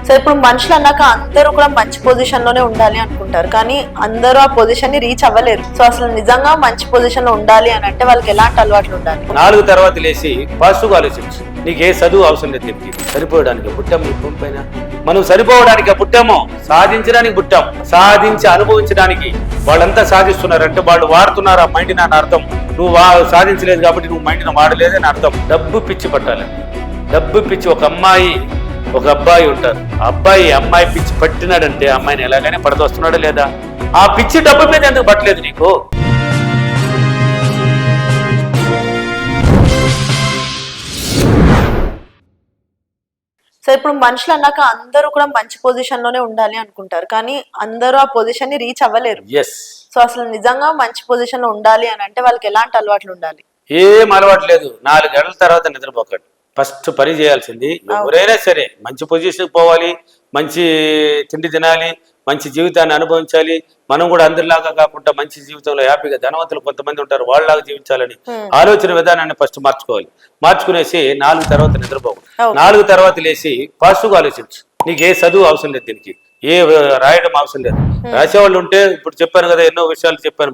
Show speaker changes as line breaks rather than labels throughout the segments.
So ఇప్పుడు మనుషులు అన్నాక అందరూ కూడా మంచి పొజిషన్ లోనే ఉండాలి అనుకుంటారు, కానీ అందరూ ఆ పొజిషన్ ని రీచ్ అవ్వలేరు. సో అసలు నిజంగా మంచి పొజిషన్ లో ఉండాలి అని అంటే వాళ్ళకి ఎలాంటి అలవాట్లు ఉండాలి?
4 తర్వాత లేచి పాజిటివ్గా ఆలోచించు. నీకు ఏ చదువు అవసరం లేదు, దీనికి సరిపోవడానికి పుట్టాము. ఈ భూమి పైన మనం సరిపోవడానికి పుట్టామో, సాధించడానికి పుట్టాం. సాధించి అనుభవించడానికి. వాళ్ళంతా సాధిస్తున్నారంటే వాళ్ళు వాడుతున్నారు ఆ మైండ్ అని అర్థం. నువ్వు సాధించలేదు కాబట్టి నువ్వు మైండ్ని వాడలేదని అర్థం. డబ్బు పిచ్చి పట్టాలి. డబ్బు పిచ్చి. ఒక అమ్మాయి ఒక అబ్బాయి ఉంటారు. అబ్బాయి అమ్మాయి పిచ్చి పట్టినాడంటే అమ్మాయిని ఎలాగైనా పడదొస్తున్నాడా లేదా? ఆ పిచ్చి డబ్బు మీద ఎందుకు పట్టలేదు నీకు?
సో ఇప్పుడు మనుషులు అన్నాక అందరూ కూడా మంచి పొజిషన్ లోనే ఉండాలి అనుకుంటారు, కానీ అందరూ ఆ పొజిషన్ ని రీచ్ అవ్వలేరు. సో అసలు నిజంగా మంచి పొజిషన్ లో ఉండాలి అని అంటే వాళ్ళకి ఎలాంటి అలవాట్లు ఉండాలి?
ఏం అలవాటు లేదు. 4 గంటల తర్వాత నిద్రపోకండి. ఫస్ట్ పని చేయాల్సింది ఎవరైనా సరే మంచి పొజిషన్కి పోవాలి, మంచి తిండి తినాలి, మంచి జీవితాన్ని అనుభవించాలి. మనం కూడా అందరిలాగా కాకుండా మంచి జీవితంలో హ్యాపీగా, ధనవంతులు కొంతమంది ఉంటారు, వాళ్ళలాగా జీవించాలని ఆలోచన విధానాన్ని ఫస్ట్ మార్చుకోవాలి. మార్చుకునేసి 4 తర్వాత నిద్రపోకూడదు. 4 తర్వాత లేచి పాజిటివ్గా ఆలోచించు. నీకు ఏ చదువు అవసరం లేదు, దీనికి ఏ రాయడం అవసరం లేదు. రాసేవాళ్ళు ఉంటే ఇప్పుడు చెప్పాను కదా, ఎన్నో విషయాలు చెప్పాను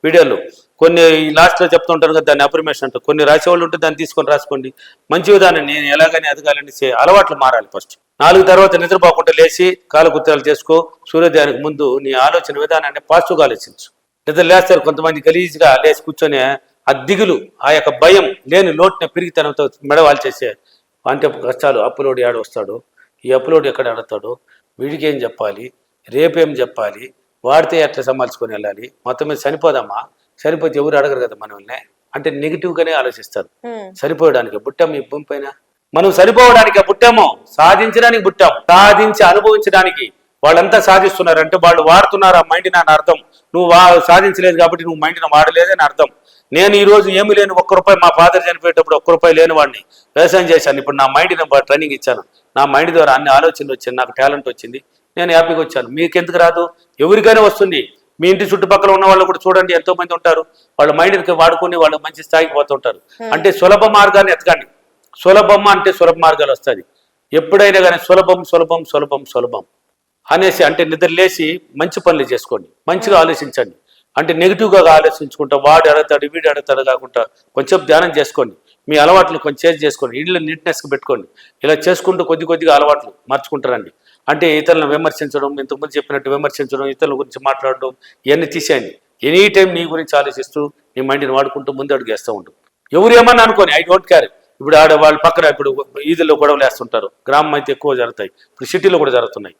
వీడియోలో. కొన్ని లాస్ట్ లో చెప్తుంటాను కదా, దాన్ని అప్రిమేషన్ అంటారు. కొన్ని రాసేవాళ్ళు ఉంటే దాన్ని తీసుకొని రాసుకోండి. మంచి విధానం నేను ఎలాగని ఎదగాలని అలవాట్లు మారాలి. ఫస్ట్ 4 తర్వాత నిద్రపోకుండా లేచి కాలకృత్యాలు చేసుకో. సూర్యోదయానికి ముందు నీ ఆలోచన విధానాన్ని పాజిటివ్గా ఆలోచించు. నిద్ర లేస్తారు కొంతమంది గలీజ్గా లేచి కూర్చొని ఆ దిగులు, ఆ యొక్క భయం లేని లోటుని పెరిగితనంతో మెడవాళ్ళు చేసే అంటే కష్టాలు. అప్పులోడు ఏడు వస్తాడు, ఈ అప్పులోడు ఎక్కడ ఆడతాడు, వీడికి ఏం చెప్పాలి, రేపేం చెప్పాలి, వాడితే ఎట్లా సంభాల్చుకొని వెళ్ళాలి, మొత్తం మీద చనిపోదమ్మా, చనిపోతే ఎవరు అడగరు కదా మనల్ని అంటే నెగిటివ్గానే ఆలోచిస్తారు. సరిపోవడానికి పుట్టాము ఈ భూమి పైన. మనం సరిపోవడానికి పుట్టామో, సాధించడానికి పుట్టాం. సాధించి అనుభవించడానికి. వాళ్ళంతా సాధిస్తున్నారంటే వాళ్ళు వాడుతున్నారు ఆ మైండ్ని అని అర్థం. నువ్వు సాధించలేదు కాబట్టి నువ్వు మైండ్ని వాడలేదని అర్థం. నేను ఈ రోజు ఏమి లేని ₹1 మా ఫాదర్ చనిపోయేటప్పుడు ₹1 లేని వాడిని వ్యవసాయం చేశాను. ఇప్పుడు నా మైండ్ని ట్రైనింగ్ ఇచ్చాను. నా మైండ్ ద్వారా అన్ని ఆలోచనలు వచ్చింది, నాకు టాలెంట్ వచ్చింది, నేను హ్యాపీగా వచ్చాను. మీకెందుకు రాదు? ఎవరికైనా వస్తుంది. మీ ఇంటి చుట్టుపక్కల ఉన్న వాళ్ళు కూడా చూడండి, ఎంతో మంది ఉంటారు. వాళ్ళ మైండ్కి వాడుకుని వాళ్ళు మంచి స్థాయికి పోతుంటారు. అంటే సులభ మార్గాన్ని ఎతకండి. సులభం అంటే సులభ మార్గాలు వస్తుంది. ఎప్పుడైనా కానీ సులభం సులభం సులభం సులభం అనేసి అంటే నిద్ర లేచి మంచి పనులు చేసుకోండి, మంచిగా ఆలోచించండి. అంటే నెగిటివ్గా ఆలోచించుకుంటా వాడు అడుగుతాడు వీడు అడుగుతాడు కాకుండా కొంచెం ధ్యానం చేసుకోండి. మీ అలవాట్లు కొంచెం చేంజ్ చేసుకోండి. ఇళ్ళు నీట్నెస్గా పెట్టుకోండి. ఇలా చేసుకుంటూ కొద్దిగా అలవాట్లు మార్చుకుంటారండి. అంటే ఇతరులను విమర్శించడం, ఇంతకుముందు చెప్పినట్టు విమర్శించడం, ఇతరుల గురించి మాట్లాడడం, ఇవన్నీ తీసేయండి. ఎనీ టైం నీ గురించి ఆలోచిస్తూ నీ మైండ్ని వాడుకుంటూ ముందు అడుగేస్తూ ఉంటాం. ఎవరు ఏమన్నా అనుకోని, ఐ డోంట్ కేర్. ఇప్పుడు వాళ్ళ పక్కన ఇప్పుడు ఈదుల్లో గొడవలు వేస్తుంటారు. గ్రామం అయితే ఎక్కువ జరుగుతాయి, ఇప్పుడు సిటీలో కూడా జరుగుతున్నాయి.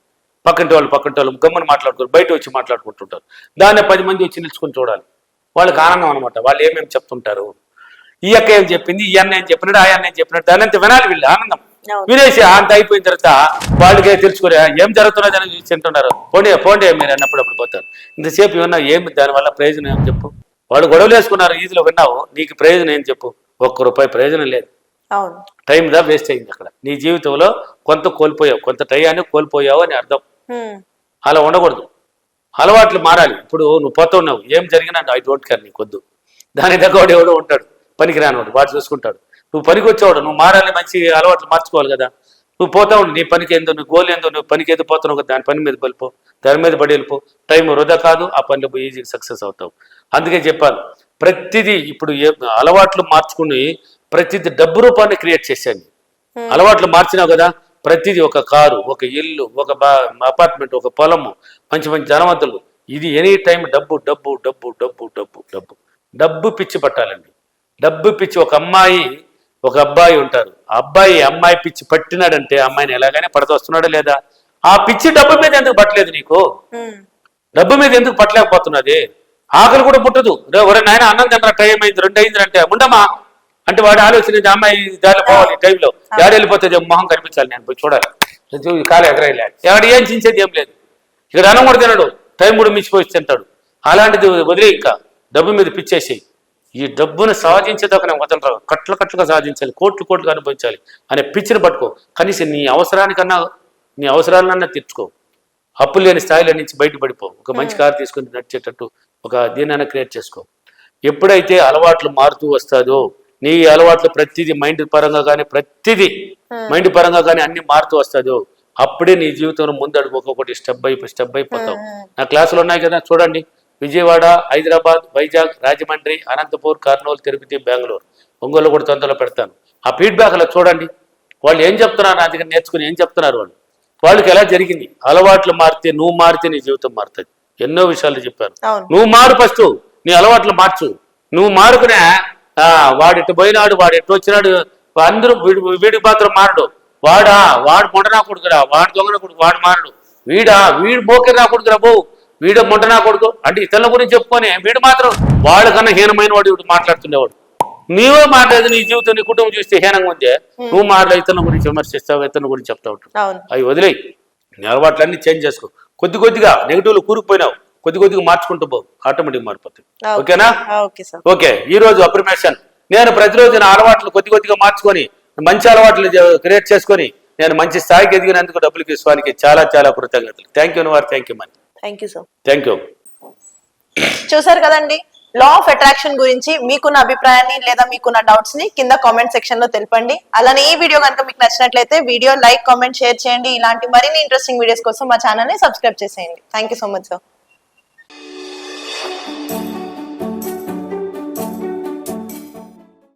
పక్కంటి వాళ్ళు గమ్మని మాట్లాడుకోరు, బయట వచ్చి మాట్లాడుకుంటుంటారు. దాన్ని 10 మంది వచ్చి నిలుచుకొని చూడాలి. వాళ్ళకి ఆనందం అనమాట. వాళ్ళు ఏమేమి చెప్తుంటారు, ఈ అక్క ఏం చెప్పింది, ఈ అన్న ఏం చెప్పినట్టు, ఆ అన్న ఏం చెప్పినట్టు, దాని అంత వినాలి. వీళ్ళు ఆనందం వినేసి అంత అయిపోయిన తర్వాత వాళ్ళకే తెలుసుకోలే ఏం జరుగుతున్నది అని చూసి తింటున్నారు. పోండి మీరు అన్నప్పుడు పోతారు. ఇంతసేపు ఏమన్నా ఏమి దానివల్ల ప్రయోజనం ఏం చెప్పు? వాళ్ళు గొడవలు వేసుకున్నారు, ఈజీలో విన్నావు, నీకు ప్రయోజనం ఏం చెప్పు? ₹1 ప్రయోజనం లేదు. టైం దా వేస్ట్ అయింది అక్కడ. నీ జీవితంలో కొంత కోల్పోయావు, కొంత టైయాన్ని కోల్పోయావు అని అర్థం. అలా ఉండకూడదు. అలవాట్లు మారాలి. ఇప్పుడు నువ్వు పోతున్నావు, ఏం జరిగినా ఐ డోంట్ కేర్, నీకు వద్దు. దాని దగ్గర ఎవడో ఉంటాడు పనికిరానివాడు, వాడు చూసుకుంటాడు. నువ్వు పనికి వచ్చేవాడు, నువ్వు మారాలి, మంచి అలవాట్లు మార్చుకోవాలి కదా. నువ్వు పోతావు, నీ పనికి ఏందో, నువ్వు గోల్ ఏందో, నువ్వు పనికి ఏదో పోతున్నావు కదా, దాని పని మీద వెళ్ళిపో, దాని మీద పడి వెళ్ళిపో. టైం వృధా కాదు, ఆ పనిలో ఈజీగా సక్సెస్ అవుతావు. అందుకే చెప్పాను, ప్రతిదీ ఇప్పుడు అలవాట్లు మార్చుకుని ప్రతిదీ డబ్బు రూపాన్ని క్రియేట్ చేశాను. అలవాట్లు మార్చినావు కదా, ప్రతిదీ ఒక కారు, ఒక ఇల్లు, ఒక అపార్ట్మెంట్, ఒక పొలము, మంచి ధనవంతులు. ఇది ఎనీ టైం డబ్బు డబ్బు డబ్బు డబ్బు డబ్బు డబ్బు డబ్బు పిచ్చి పట్టాలండి. డబ్బు పిచ్చి. ఒక అమ్మాయి ఒక అబ్బాయి ఉంటారు. అబ్బాయి అమ్మాయి పిచ్చి పట్టినాడంటే అమ్మాయిని ఎలాగైనా పడతొస్తున్నాడా లేదా? ఆ పిచ్చి డబ్బు మీద ఎందుకు పట్టలేదు నీకు? డబ్బు మీద ఎందుకు పట్టలేకపోతున్నది? ఆకలి కూడా పుట్టదు. ఒరే నాయన అన్నం తింటారా, టైం అయింది, 2 అయింది అంటే ఉండమా అంటే వాడు ఆలోచన అమ్మాయి దారిలో పోవాలి, టైంలో ఎవడు వెళ్ళిపోతుంది, మొహం కనిపించాలి, నేను పోయి చూడాలి, కాలు ఎగరేయాలి, ఎవడు ఏం చించేది ఏం లేదు. ఇక్కడ అన్నం కూడా తినడు, టైం కూడా మించిపోయి తింటాడు. అలాంటిది వదిలే, ఇంకా డబ్బు మీద పిచ్చేసి ఈ డబ్బును సాధించేదాకా నేను వదలరా, కట్లుగా సాధించాలి, కోట్లుగా అనుభవించాలి అనే పిచ్చిని పట్టుకో. కనీసం నీ అవసరానికన్నా, నీ అవసరాలన్నా తీర్చుకో. అప్పులు లేని స్థాయిలో నుంచి బయటపడిపో. ఒక మంచి కారు తీసుకుని నడిచేటట్టు ఒక దీనైనా క్రియేట్ చేసుకో. ఎప్పుడైతే అలవాట్లు మారుతూ వస్తుందో, నీ అలవాట్లు ప్రతిదీ మైండ్ పరంగా కానీ, ప్రతిదీ మైండ్ పరంగా కానీ అన్ని మారుతూ వస్తుందో, అప్పుడే నీ జీవితంలో ముందడుగు ఒక్కొక్కటి స్టెప్ బై పోతావు. నా క్లాసులు ఉన్నాయి కదా చూడండి, విజయవాడ, హైదరాబాద్, వైజాగ్, రాజమండ్రి, అనంతపూర్, కర్నూలు, తిరుపతి, బెంగళూరు, ఒంగోలు కూడా తొందరలో పెడతాను. ఆ ఫీడ్బ్యాక్లో చూడండి వాళ్ళు ఏం చెప్తున్నారు, నా దగ్గర నేర్చుకుని ఏం చెప్తున్నారు వాళ్ళకి ఎలా జరిగింది. అలవాట్లు మారితే నువ్వు మారితే నీ జీవితం మారుతుంది. ఎన్నో విషయాలు చెప్పాను. నువ్వు మారు, ఫస్ట్ నీ అలవాట్లు మార్చు. నువ్వు మారుకునే వాడు ఎట్టు పోయినాడు, వాడు ఎట్టు వచ్చినాడు, అందరూ వీడి మాత్రం మారడు. వాడు మొండనా కొడుకురా, వాడు దొంగన కొడుకు, వాడు మారడు. వీడు బోకెరా కొడుకురా వీడు మొండనా కొడుకు అంటే ఇతరుల గురించి చెప్పుకొని వీడు మాత్రం వాళ్ళకన్నా హీనమైన వాడు వీడు మాట్లాడుతుండేవాడు. నీవే మాట్లాడేది నీ జీవితం, నీ కుటుంబం చూస్తే హీనంగా ఉందే. నువ్వు మారలే, ఇతరుల గురించి విమర్శిస్తావు, ఇతరుల గురించి చెప్తా ఉంటావు. అవి వదిలేయి, నీ అలవాట్లన్నీ చేంజ్ చేసుకో. కొద్దిగా నెగిటివ్లు కూరుకుపోయినావు, కొద్దిగా మార్చుకుంటూ పో, ఆటోమేటిక్ మారిపోతుంది. ఓకేనా? ఓకే. ఈ రోజు అప్రిమేషన్, నేను ప్రతిరోజు నా అలవాట్లు కొద్దిగా మార్చుకొని మంచి అలవాట్లు క్రియేట్ చేసుకొని నేను మంచి స్థాయికి ఎదిగినందుకు డబ్బులకి ఇస్వానికి చాలా చాలా కృతజ్ఞతలు. థ్యాంక్ యూ అనివారు. Thank you Mani.
Thank you sir.
Thank you.
చూసారు కదండి, లా ఆఫ్ అట్రాక్షన్ గురించి మీకున్న అభిప్రాయాన్ని లేదా మీకున్న డౌట్స్ ని కింద కామెంట్ సెక్షన్ లో తెలపండి. అలానే ఈ వీడియో కనుక మీకు నచ్చినట్లయితే వీడియో లైక్, కామెంట్, షేర్ చేయండి. ఇలాంటి మరిన్ని ఇంట్రెస్టింగ్ వీడియోస్ కోసం మా ఛానల్ ని సబ్స్క్రైబ్ చేసేయండి. Thank you so much sir.